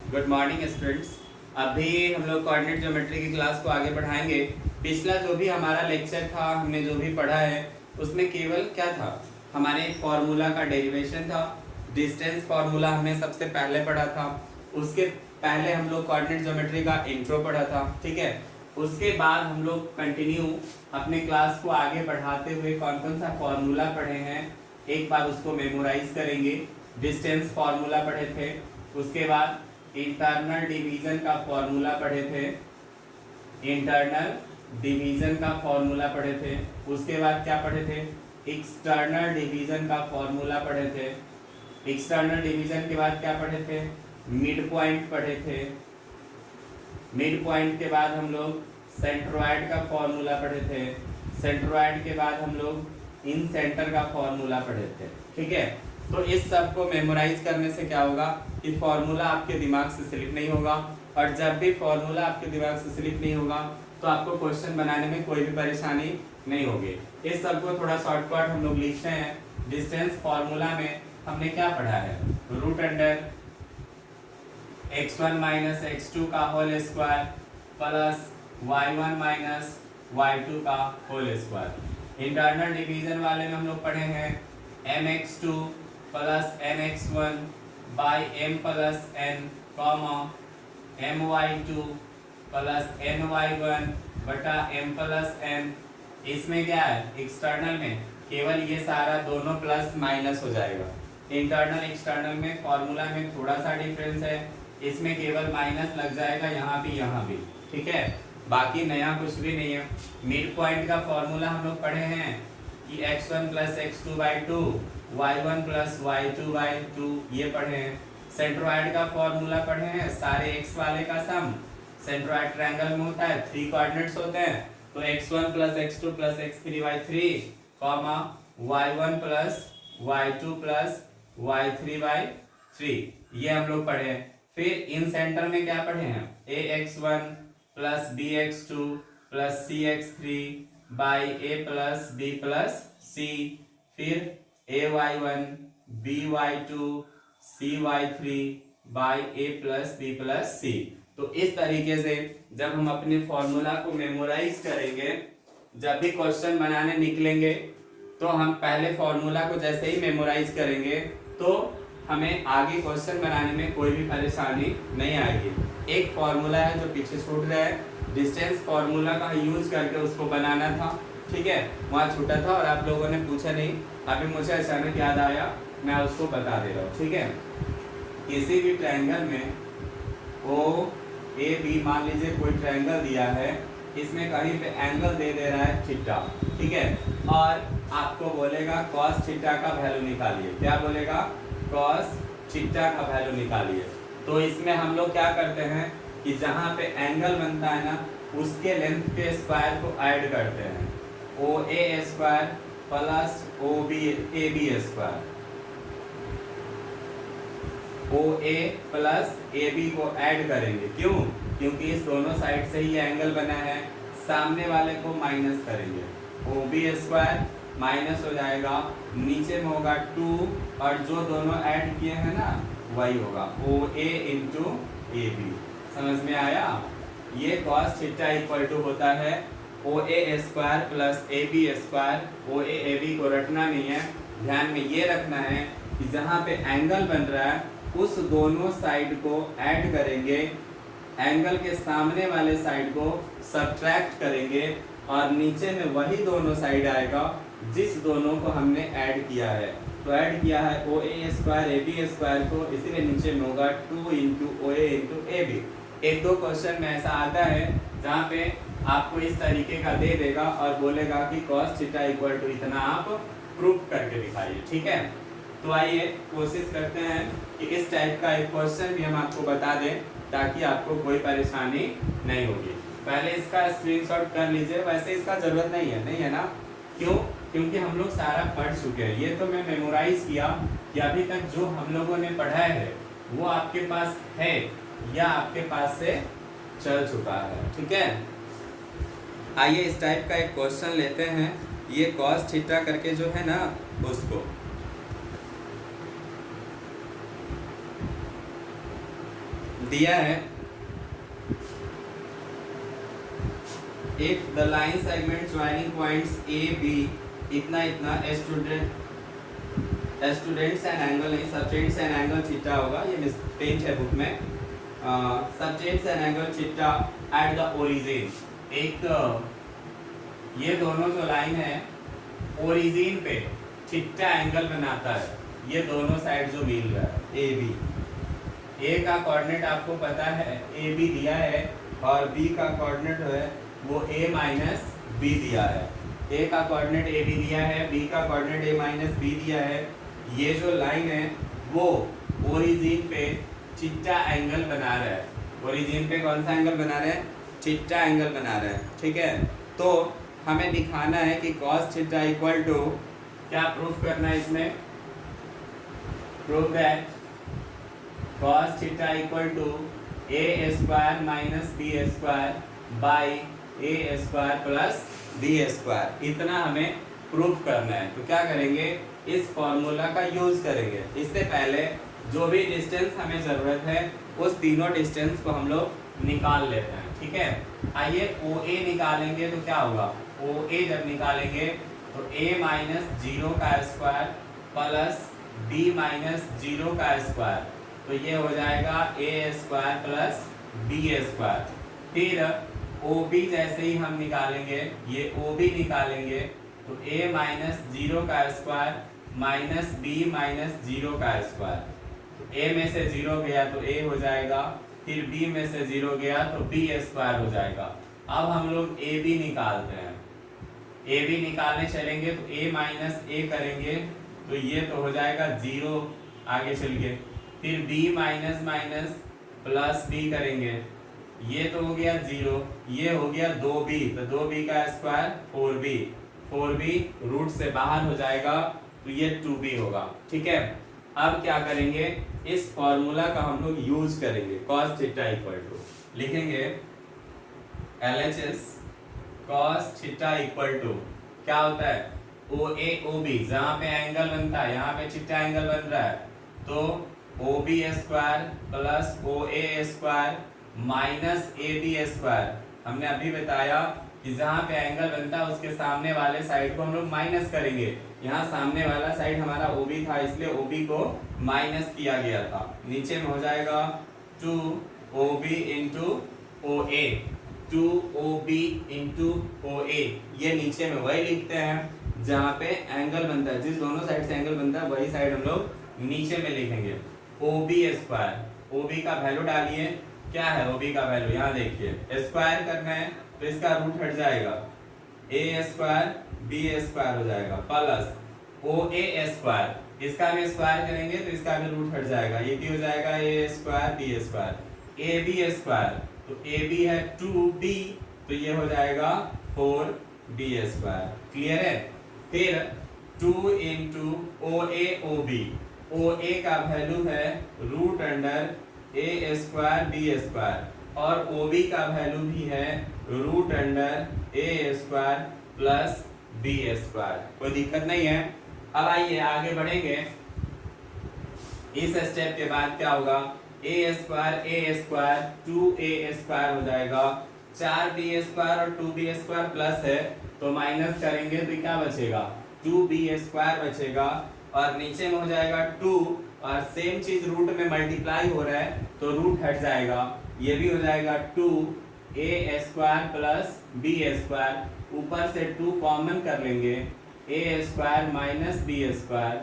Good morning students. अभी हम लोग कोऑर्डिनेट ज्योमेट्री की क्लास को आगे बढ़ाएंगे। पिछला जो भी हमारा लेक्चर था, हमने जो भी पढ़ा है उसमें केवल क्या था, हमारे फॉर्मूला का डेरिवेशन था। डिस्टेंस फार्मूला हमने सबसे पहले पढ़ा था। उसके पहले हम लोग कोऑर्डिनेट ज्योमेट्री का इंट्रो पढ़ा था, ठीक है। उसके बाद हम लोग कंटिन्यू अपने क्लास को आगे बढ़ाते हुए कौन कौन सा फॉर्मूला पढ़े हैं एक बार उसको मेमोराइज करेंगे। डिस्टेंस फार्मूला पढ़े थे, उसके बाद इंटरनल डिवीजन का फॉर्मूला पढ़े थे, इंटरनल डिवीजन का फॉर्मूला पढ़े थे। उसके बाद क्या पढ़े थे, एक्सटर्नल डिवीजन का फॉर्मूला पढ़े थे। एक्सटर्नल डिवीजन के बाद क्या पढ़े थे, मिड पॉइंट पढ़े थे। मिड पॉइंट के बाद हम लोग सेंट्रोइड का फॉर्मूला पढ़े थे। सेंट्रोइड के बाद हम लोग इन सेंटर का फॉर्मूला पढ़े थे, ठीक है। तो इस सब को मेमोराइज करने से क्या होगा कि फॉर्मूला आपके दिमाग से स्लिप नहीं होगा, और जब भी फॉर्मूला आपके दिमाग से स्लिप नहीं होगा तो आपको क्वेश्चन बनाने में कोई भी परेशानी नहीं होगी। इस सब को थोड़ा शॉर्टकट हम लोग लिखते हैं। डिस्टेंस फॉर्मूला में हमने क्या पढ़ा है, root under x1 minus x2 का whole square plus y1 minus y2 का होल स्क्वायर। इंटरनल डिवीजन वाले में हम लोग पढ़े हैं mx2 plus mx1 by m plus n comma my2 plus my1 बटा m प्लस n। इसमें क्या है, एक्सटर्नल में केवल ये सारा दोनों प्लस माइनस हो जाएगा। इंटरनल एक्सटर्नल में फॉर्मूला में थोड़ा सा डिफरेंस है, इसमें केवल माइनस लग जाएगा यहाँ भी, ठीक है। बाकी नया कुछ भी नहीं है। मिड पॉइंट का फॉर्मूला हम लोग पढ़े हैं कि x1 plus x2 by 2, y1 plus y2 by 2, ये पढ़े हैं। सेंट्रोइड का फॉर्मूला पढ़े हैं, सारे x वाले का सम। सेंट्रोइड ट्रायंगल में होता है, 3 कोऑर्डिनेट्स होते हैं, तो x1 plus x2 plus x3 by 3 comma y1 plus y2 plus y3 by 3, ये हम लोग पढ़े हैं। फिर इन सेंटर में क्या पढ़े हैं, ax1 plus bx2 plus cx3 by a plus b plus c। फिर ay1 by2 cy3 by a plus b plus c। तो इस तरीके से जब हम अपने फॉर्मूला को मेमोराइज करेंगे, जब भी क्वेश्चन बनाने निकलेंगे तो हम पहले फॉर्मूला को जैसे ही मेमोराइज करेंगे तो हमें आगे क्वेश्चन बनाने में कोई भी परेशानी नहीं आएगी। एक फॉर्मूला है जो पीछे छूट रहा है, डिस्टेंस फॉर्मूला का यूज करके उसको बनाना था, ठीक है। वहाँ छूटा था और आप लोगों ने पूछा नहीं, अभी मुझे अचानक याद आया, मैं उसको बता दे रहा हूँ, ठीक है। किसी भी ट्रायंगल में ओ ए बी, मान लीजिए कोई ट्रायंगल दिया है, इसमें कहीं पे एंगल दे रहा है थीटा, ठीक है, और आपको बोलेगा कॉस थीटा का वैल्यू निकालिए। क्या बोलेगा, कॉस थीटा का वैल्यू निकालिए। तो इसमें हम लोग क्या करते हैं कि जहाँ पे एंगल बनता है ना, उसके लेंथ के स्क्वायर को ऐड करते हैं, O A square plus O B A B square. O A plus A B को ऐड करेंगे, क्यों, क्योंकि इस दोनों साइड से ही एंगल बना है। सामने वाले को माइनस करेंगे, ओ बी स्क्वायर माइनस हो जाएगा, नीचे में होगा 2, और जो दोनों ऐड किए हैं ना वही होगा ओ ए इंटू ए बी। समझ में आया। ये कॉस थीटा इक्वल टू होता है O A square plus A B square. O A B को रटना नहीं है, ध्यान में ये रखना है कि जहाँ पे एंगल बन रहा है उस दोनों साइड को ऐड करेंगे, एंगल के सामने वाले साइड को सब्ट्रैक्ट करेंगे, और नीचे में वही दोनों साइड आएगा जिस दोनों को हमने ऐड किया है। तो ऐड किया है O A square A B square को, इसीलिए नीचे में होगा 2 into O A into A B. एक दो क्वेश्चन में ऐसा आता है जहाँ पे आपको इस तरीके का दे देगा और बोलेगा कि कॉस थीटा इक्वल टू इतना आप प्रूफ करके दिखाइए, ठीक है। तो आइए कोशिश करते हैं कि इस टाइप का एक क्वेश्चन भी हम आपको बता दें ताकि आपको कोई परेशानी नहीं होगी। पहले इसका स्क्रीनशॉट कर लीजिए, वैसे इसका ज़रूरत नहीं है ना, क्यों, क्योंकि हम लोग सारा पढ़ चुके हैं। ये तो मैं मेमोराइज किया कि अभी तक जो हम लोगों ने पढ़ा है वो आपके पास है या आपके पास से चल चुका है, ठीक है। आइए इस टाइप का एक क्वेश्चन लेते हैं, ये कॉस थीटा करके जो है ना उसको। दिया है if the line segment joining points A B इतना इतना स्टूडेंट्स एंड एंगल नहीं सबटेंड्स एंड एंगल थीटा होगा, ये मिस्टेक है बुक में। Subtends and angle theta at the origin, एक ये दोनों जो लाइन है ओरिजिन पे थीटा एंगल बनाता है, ये दोनों साइड जो मिल रहा है ए बी। ए का कोऑर्डिनेट आपको पता है ए बी दिया है और बी का कोऑर्डिनेट है वो a माइनस बी दिया है। a का कोऑर्डिनेट ए बी दिया है, b का कोऑर्डिनेट a माइनस बी दिया है। ये जो लाइन है वो ओरिजिन पे थीटा एंगल बना रहा है। ओरिजिन पे कौन सा एंगल बना रहा है? थीटा एंगल बना रहा है, ठीक है। तो हमें दिखाना है कि cos थीटा इक्वल टू, क्या प्रूफ करना है इसमें? Proof that cos theta equal to a square minus B square by A square plus B square, इतना हमें प्रूफ करना है। तो क्या करेंगे, इस फॉर्मूला का यूज करेंगे। इससे पहले जो भी डिस्टेंस हमें ज़रूरत है उस तीनों डिस्टेंस को हम लोग निकाल लेते हैं, ठीक है। आइए ओ ए निकालेंगे तो क्या होगा, ओ ए जब निकालेंगे तो a माइनस जीरो का square plus b minus zero का स्क्वायर, तो ये हो जाएगा a square plus b square. फिर OB जैसे ही हम निकालेंगे, ये OB निकालेंगे तो a माइनस जीरो का square minus b minus zero का स्क्वायर, तो a में से जीरो गया तो a हो जाएगा, फिर b में से जीरो गया तो b स्क्वायर हो जाएगा। अब हम लोग AB निकालते हैं, AB निकालने चलेंगे तो a माइनस a करेंगे तो ये तो हो जाएगा जीरो, आगे चलिए। फिर b minus minus plus b करेंगे, ये तो हो गया जीरो, ये हो गया 2b, तो 2b का स्क्वायर 4b, 4b रूट से बाहर हो जाएगा तो ये 2b होगा, ठीक है। अब क्या करेंगे, इस फॉर्मूला का हम लोग यूज करेंगे। cos थीटा इक्वल टू लिखेंगे LHS cos theta equal to क्या होता है, OA OB, जहाँ पे एंगल बनता है यहाँ पे थीटा एंगल बन रहा है, तो OB square plus OA square minus AB square. हमने अभी बताया कि जहाँ पे एंगल बनता है उसके सामने वाले साइड को हम लोग माइनस करेंगे। यहाँ सामने वाला साइड हमारा OB था इसलिए OB को माइनस किया गया था। नीचे में हो जाएगा 2OB into OA, 2OB into OA, ये नीचे में वही लिखते हैं जहाँ पे एंगल बनता है, जिस दोनों साइड से एंगल बनता है वही साइड हम लोग नीचे में लिखेंगे। OB स्क्वायर, OB का वैल्यू डालिए, क्या है OB का वैल्यू, यहाँ देखिए, स्क्वायर करना है तो इसका रूट हट जाएगा, a स्क्वायर b स्क्वायर हो जाएगा प्लस OA स्क्वायर, इसका भी स्क्वायर करेंगे तो इसका भी रूट हट जाएगा, ये भी हो जाएगा a square b square, AB square, तो AB है 2b, तो ये हो जाएगा 4b स्क्वायर, क्लियर है। फिर 2 इंटू OA OB, OA का वैल्यू है root under a square b square और OB का वैल्यू भी है root under a square plus b square, कोई दिक्कत नहीं है। अब आइए आगे बढ़ेंगे। इस स्टेप के बाद क्या होगा, a स्क्वायर 2a स्क्वायर हो जाएगा, 4b स्क्वायर और 2b स्क्वायर प्लस है तो माइनस करेंगे तो क्या बचेगा, 2b स्क्वायर बचेगा और नीचे में हो जाएगा 2 और सेम चीज रूट में मल्टीप्लाई हो रहा है तो रूट हट जाएगा, ये भी हो जाएगा 2a square plus b square, ऊपर से 2 कॉमन कर लेंगे, a square minus b square,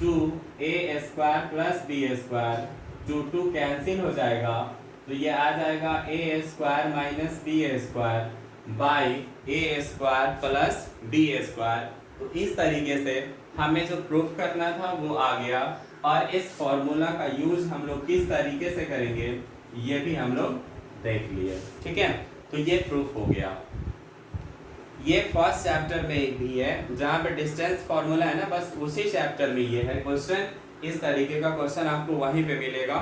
2a square plus b square, 2 cancel हो जाएगा तो ये आ जाएगा a square minus b square by a square plus b square. तो इस तरीके से हमें जो प्रूफ करना था वो आ गया और इस फॉर्मूला का यूज हम लोग किस तरीके से करेंगे ये भी हम लोग देख लिए, ठीक है। तो ये प्रूफ हो गया। ये फर्स्ट चैप्टर में भी है जहाँ पे डिस्टेंस फॉर्मूला है ना, बस उसी चैप्टर में ये है क्वेश्चन, इस तरीके का क्वेश्चन आपको वहीं पे मिलेगा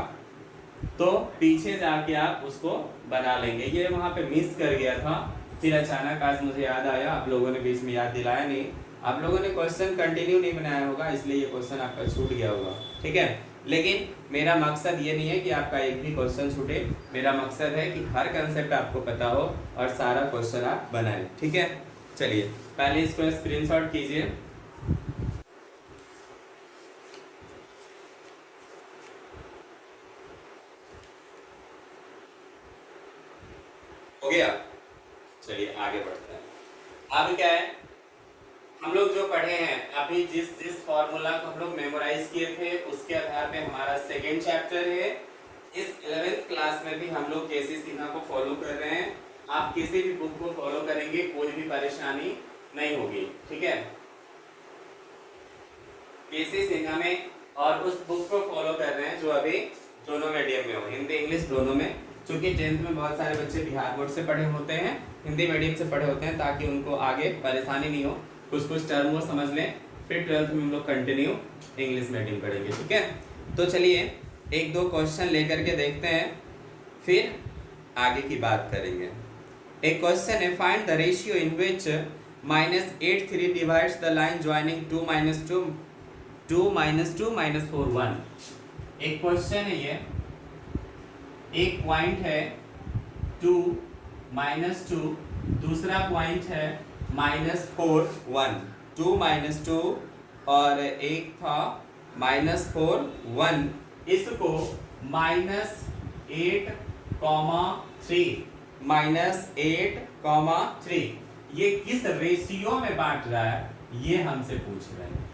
तो पीछे जाके आप उसको बना लेंगे। ये वहाँ पे मिस कर गया था, फिर अचानक आज मुझे याद आया, आप लोगों ने बीच में याद दिलाया नहीं, आप लोगों ने क्वेश्चन कंटिन्यू नहीं बनाया होगा इसलिए ये क्वेश्चन आपका छूट गया होगा, ठीक है। लेकिन मेरा मकसद ये नहीं है कि आपका एक भी क्वेश्चन छूटे, मेरा मकसद है कि हर कंसेप्ट आपको पता हो और सारा क्वेश्चन आप बनाएं, ठीक है। चलिए पहले इसको स्क्रीनशॉट कीजिए। हो गया, चलिए आगे बढ़ते हैं। अब क्या है, हम लोग जो पढ़े हैं अभी, जिस फॉर्मूला को हम लोग मेमोराइज किए थे उसके आधार पे हमारा सेकेंड चैप्टर है। इस 11th क्लास में भी हम लोग केसी सिन्हा को फॉलो कर रहे हैं। आप किसी भी बुक को फॉलो करेंगे कोई भी परेशानी नहीं होगी, ठीक है। केसी सिन्हा में और उस बुक को फॉलो कर रहे हैं जो अभी दोनों मीडियम में हो, हिंदी इंग्लिश दोनों में। क्योंकि 10th में बहुत सारे बच्चे बिहार बोर्ड से पढ़े होते हैं, हिंदी मीडियम से पढ़े होते हैं, ताकि उनको आगे परेशानी नहीं हो, कुछ टर्म वो समझ लें। फिर 12th में हम लोग कंटिन्यू इंग्लिश मीडियम पढ़ेंगे, ठीक है। तो चलिए एक दो क्वेश्चन लेकर के देखते हैं, फिर आगे की बात करेंगे। एक क्वेश्चन है, find the ratio in which -8 divides the line joining 2 - 2 - 4 1। एक क्वेश्चन है ये, एक पॉइंट है 2 - 2, दूसरा पॉइंट है -4 1। 2 - 2 और एक था -4 1। इसको -8, 3 ये किस रेशियो में बांट रहा है, ये हमसे पूछ रहे हैं।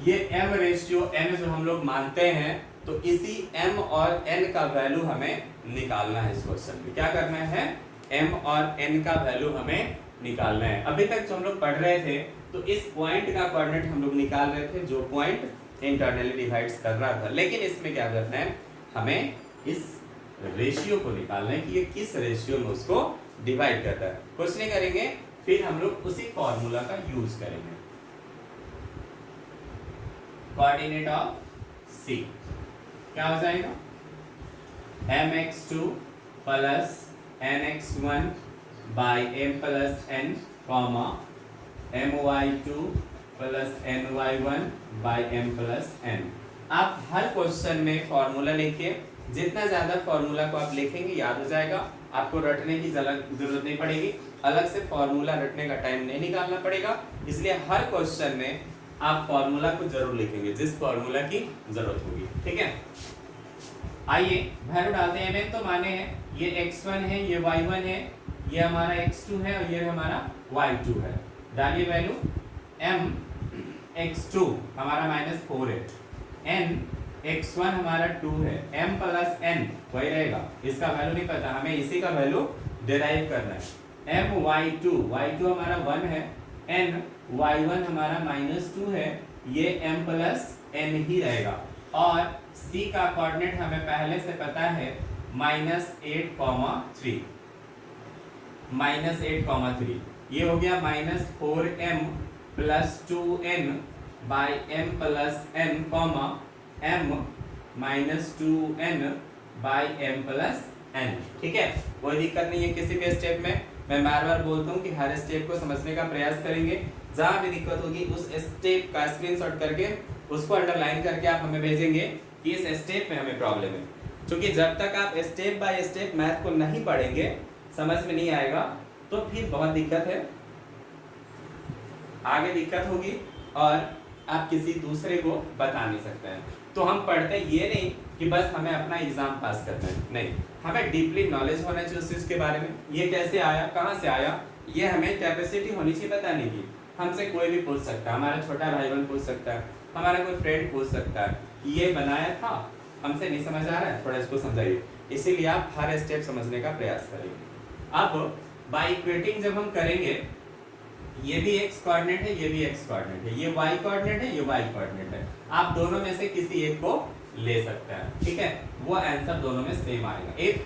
ये m रेशियो, m जो हम लोग मानते हैं, तो इसी m और n का वैल्यू हमें निकालना है। इस क्वेश्चन में क्या करना है, m और n का वैल्यू हमें निकालना है। अभी तक जो हम लोग पढ़ रहे थे, तो इस पॉइंट का कोऑर्डिनेट हम लोग निकाल रहे थे, जो पॉइंट इंटरनली डिवाइड्स कर रहा था। लेकिन इसमें क्या करना है, हमें इस रेशियो को निकालना है कि ये किस रेशियो में उसको डिवाइड करता है। कुछ नहीं करेंगे, फिर हम लोग उसी फॉर्मूला का यूज करेंगे। कोऑर्डिनेट ऑफ C क्या हो जाएगा, mx2 plus nx1 by m plus n comma my2 plus ny1 by m plus n। आप हर क्वेश्चन में फॉर्मूला लिखिए, जितना ज्यादा फॉर्मूला को आप लिखेंगे याद हो जाएगा, आपको रटने की जरूरत नहीं पड़ेगी, अलग से फॉर्मूला रटने का टाइम नहीं निकालना पड़ेगा। इसलिए हर क्वेश्चन में आप फॉर्मूला को जरूर लिखेंगे, जिस फॉर्मूला की जरूरत होगी, ठीक है। आइए वैल्यू डालते हैं। m तो माने हैं, ये x1 है, ये y1 है, ये हमारा x2 है और ये हमारा y2 है। डालिए वैल्यू, m x2 हमारा -4 है, n x1 हमारा 2 है, m प्लस n वही रहेगा, इसका वैल्यू नहीं पता, हमें इसी का वैल्यू डिराइव करना है। m y2 हमारा 1 है, n y1 हमारा -2 है, ये m प्लस n ही रहेगा। और c का कोऑर्डिनेट हमें पहले से पता है -8,3 ये हो गया -4m plus 2n by m plus n comma m -2n by m plus n, ठीक है। कोई दिक्कत नहीं है किसी भी स्टेप में। मैं बार बार बोलता हूँ कि हर स्टेप को समझने का प्रयास करेंगे, जहाँ भी दिक्कत होगी उस स्टेप का स्क्रीनशॉट करके उसको अंडरलाइन करके आप हमें भेजेंगे कि इस स्टेप में हमें प्रॉब्लम है। क्योंकि जब तक आप स्टेप बाय स्टेप मैथ को नहीं पढ़ेंगे, समझ में नहीं आएगा, तो फिर बहुत दिक्कत है, आगे दिक्कत होगी और आप किसी दूसरे को बता नहीं सकते हैं। तो हम पढ़ते ये नहीं कि बस हमें अपना एग्जाम पास करना है, नहीं, हमें डीपली नॉलेज होना चाहिए उस चीज़ के बारे में। ये कैसे आया, कहाँ से आया, ये हमें कैपेसिटी होनी चाहिए बताने की। हमसे कोई भी पूछ सकता है, हमारा छोटा भाई बहन पूछ सकता है, हमारा कोई फ्रेंड पूछ सकता है, ये बनाया था, हमसे नहीं समझ आ रहा है, थोड़ा इसको समझाइए। इसीलिए आप हर स्टेप समझने का प्रयास करेंगे। अब बाई इक्वेटिंग जब हम करेंगे, ये भी x कोऑर्डिनेट है, ये भी x कोऑर्डिनेट है, ये y कोऑर्डिनेट है, ये y कोऑर्डिनेट है, आप दोनों में से किसी एक को ले सकते हैं, ठीक है। वो आंसर दोनों में सेम आएगा। If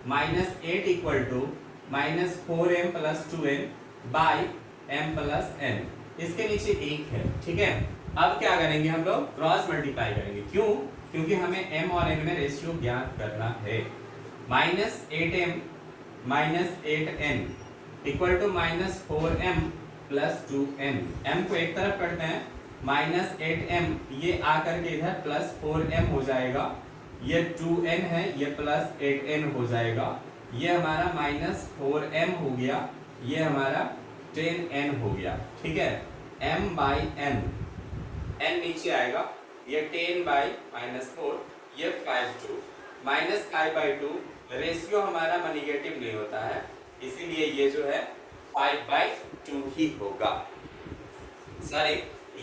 -8 equal to -4m plus 2n by m plus n, इसके नीचे 1 है, ठीक है। अब क्या करेंगे, हम लोग क्रॉस मल्टीप्लाई करेंगे। क्यों? क्योंकि हमें m और n में रेशियो ज्ञात करना है। -8m -8n equal to -4m plus 2n। m को एक तरफ करते हैं -8m ये आकर के इधर +4m हो जाएगा, ये 2n है, ये +8n हो जाएगा, ये हमारा -4m हो गया, ये हमारा 10n हो गया। ठीक है, m/n, n नीचे आएगा, ये 10/-4, ये 5/2, -5/2 रेशियो हमारा नेगेटिव नहीं होता है, इसीलिए ये जो है 5/2 ही होगा। सॉरी,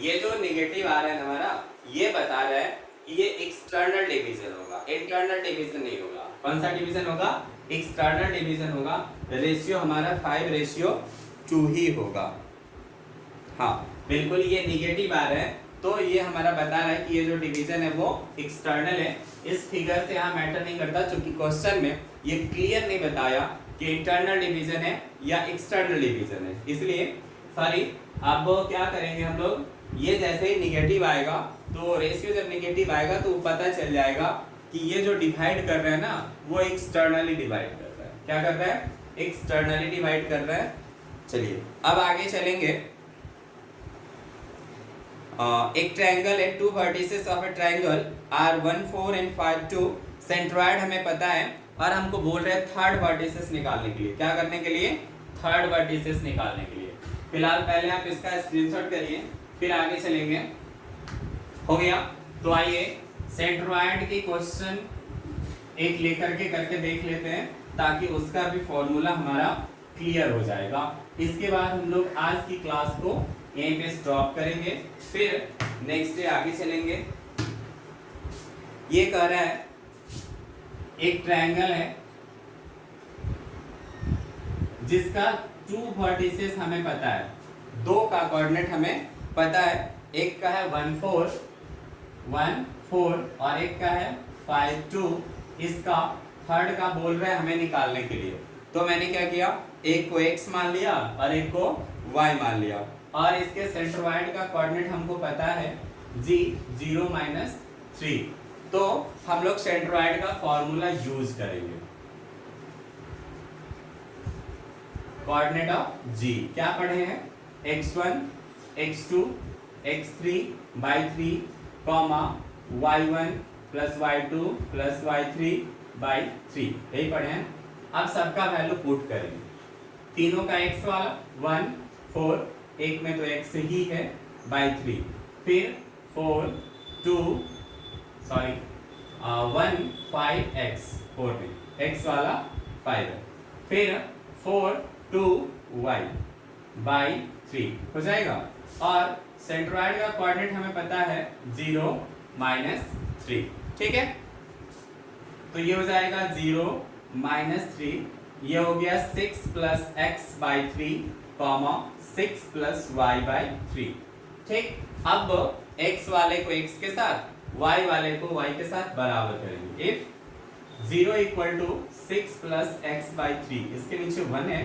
ये जो नेगेटिव आ रहा है हमारा, ये बता रहा है कि ये एक्सटर्नल डिवीजन होगा, इंटरनल डिवीजन नहीं होगा। कौन सा डिवीजन होगा? एक्सटर्नल डिवीजन होगा। रेशियो हमारा 5/2 ही होगा। हाँ बिल्कुल, ये नेगेटिव आ रहा है तो ये हमारा बता रहा है कि ये जो डिवीजन है वो एक्सटर्नल है। इस फिगर से यहाँ मैटर नहीं करता, क्योंकि क्वेश्चन में ये क्लियर नहीं बताया कि इंटरनल डिवीजन है या एक्सटर्नल डिवीजन है, इसलिए सॉरी। अब क्या करेंगे हम लोग, ये जैसे ही निगेटिव आएगा तो रेशियो जब निगेटिव आएगा तो पता चल जाएगा कि ये जो डिवाइड कर रहा है ना वो एक्सटर्नली डिवाइड कर रहा है। क्या कर रहा है? एक्सटर्नली डिवाइड कर रहा है। चलिए अब आगे चलेंगे। एक ट्रायंगल है, 2 vertices of a triangle are 1, 4 and 5, 2। Centroid हमें पता है और हमको बोल रहे हैं थर्ड वर्टिसेस निकालने के लिए। क्या करने के लिए? थर्ड वर्टिसेस निकालने के लिए। फिलहाल पहले आप इसका स्क्रीनशॉट करिए, फिर आगे चलेंगे। हो गया? तो आइए सेंट्रॉइड की क्वेश्चन एक लेकर के करके देख लेते हैं, ताकि उसका भी फॉर्मूला हमारा क्लियर हो जाएगा। इसके बाद हम लोग आज की क्लास को यहीं पे स्टॉप करेंगे, फिर नेक्स्ट डे आगे चलेंगे। ये कह रहा है एक ट्रायंगल है जिसका 2 वर्टिसेस हमें पता है, 2 का कोऑर्डिनेट हमें पता है। एक का है 1, 4 और एक का है 5, 2। इसका थर्ड का बोल रहे हैं हमें निकालने के लिए। तो मैंने क्या किया, एक को x मान लिया और एक को y मान लिया, और इसके सेंट्रॉइड का कोऑर्डिनेट हमको पता है g 0, -3। तो हम लोग सेंट्रॉइड का फॉर्मूला यूज करेंगे। कोऑर्डिनेट ऑफ g क्या पढ़े हैं? x1, x2, x3/3, y1 + y2 + y3/3, यही पढ़े हैं। अब सबका वैल्यू पुट करेंगे। तीनों का x वाला 1, 4, एक में तो x ही है /3, फिर 1, 5x, 4 में x वाला 5 है, फिर 4, 2y/3 हो जाएगा। और सेंट्रॉइड का कोऑर्डिनेट हमें पता है 0, -3। ठीक है, तो ये हो जाएगा 0, -3। ये हो गया 6 + x/3, 6 + y/3। ठीक, अब x वाले को x के साथ, y वाले को y के साथ बराबर करेंगे। इफ 0 = 6 + x/3, इसके नीचे 1 है,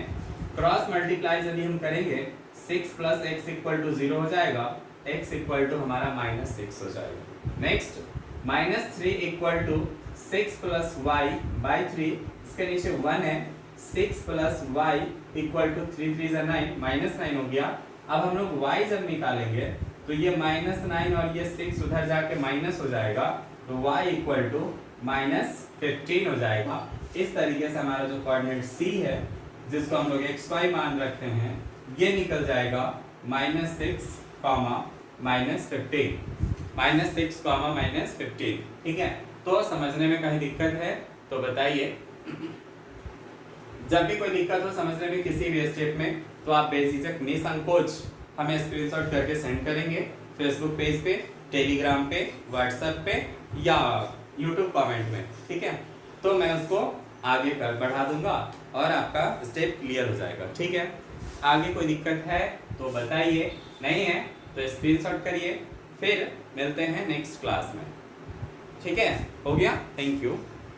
क्रॉस मल्टीप्लाई यदि हम करेंगे 6 + x = 0 हो जाएगा, x = हमारा -6 हो जाएगा। नेक्स्ट -3 = 6 + y/3, इसके नीचे 1 है, 6 + y = 3, 3 = 9, -9 हो गया। अब हम लोग y जब निकालेंगे तो ये -9 और ये 6 उधर जाके माइनस हो जाएगा, तो y = -15 हो जाएगा। इस तरीके से हमारा जो कोऑर्डिनेट c है, जिसको हम लोग xy मान रखते हैं, ये निकल जाएगा -6, -15, -6, -15। ठीक है, तो समझने में कहीं दिक्कत है तो बताइए। जब भी कोई दिक्कत हो समझने में किसी भी स्टेप में, तो आप बेझिझक निसंकोच हमें स्क्रीनशॉट करके सेंड करेंगे, फेसबुक पेज पे, टेलीग्राम पे, व्हाट्सएप पे या यूट्यूब कमेंट में। ठीक है, तो मैं उसको आगे बढ़ा दूंगा और आपका स्टेप क्लियर हो जाएगा। ठीक है, आगे कोई दिक्कत है तो बताइए, नहीं है तो स्क्रीनशॉट करिए। फिर मिलते हैं नेक्स्ट क्लास में। ठीक है, हो गया? Thank you.